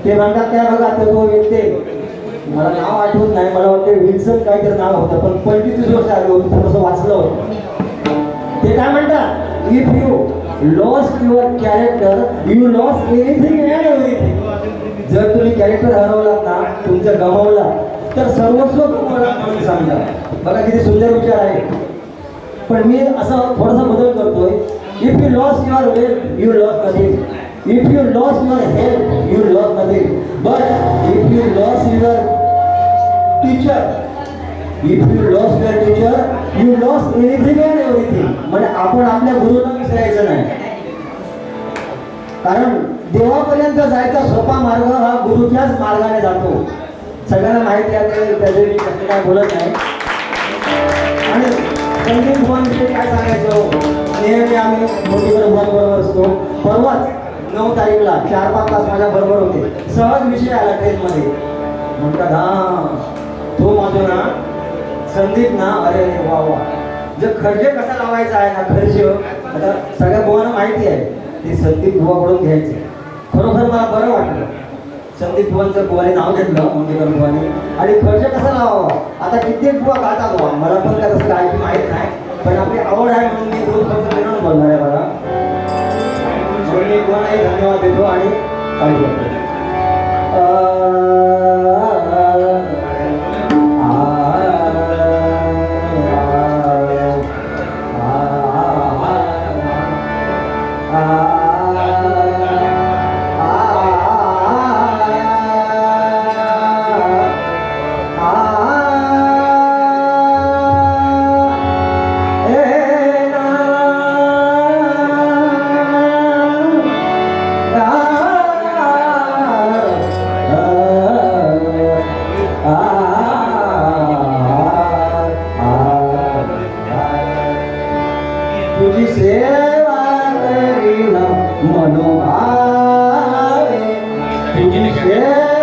ते म्हणतात त्या बघा तो व्यक्ती मला नाव आठवत नाही, मला वाटते विल्सन काहीतरी नाव होतं, पण 25 वर्ष आले होते थोडंसं वाचलं होतं. ते काय म्हणतात, if you lost your character you lost anything and everything. जर तुम्ही कॅरेक्टर हरवलात ना, तुमचं गमावला तर सर्वस्व गमावला म्हणून समजा. बघा किती सुंदर विचार आहे. पण मी असं थोडासा बदल करतोय. If you lost your wealth you lost nothing. If you lost your health you lost nothing. But if you lost your teacher, if you lost your teacher you lost anything and everything. म्हणजे आपण आपल्या गुरुला विसरायचं नाही. कारण देवापर्यंत जायचा सोपा मार्ग हा गुरुच्याच मार्गाने जातो. सगळ्यांना माहिती आहे, त्याचे मी काय बोलत नाही. आणि संदीप भुवनविषयी काय सांगायचं, नेहमी आम्ही मोठीकडे भुवनबरोबर असतो. परवाच 9 तारीखला 4-5 तास माझ्या बरोबर होते. सहज विषय आला ट्रेनमध्ये. म्हणतात हा तो माझो ना संदीप ना, अरे वा वा, जर खर्च कसा लावायचा आहे ना, खर्च आता सगळ्या बुवांना माहिती आहे, ते संदीप बुवाकडून घ्यायचे. खरोखर मला बरं वाटलं. संदीप बुवांचं बुवाने नाव घेतलं, मोठीकर बुवाने, आणि खर्च कसा लावावा. आता कित्येक बुवा गातात बुवा, मला पण काय तसं काय माहीत नाही, पण आपली आवड आहे म्हणून मी रोज खर्च देणं बोलणार आहे. मला म्हणून मी बुवांनाही धन्यवाद देतो आणि चालू करतो. तुझी सेवा करीन मनोभावे, तुझी सेवा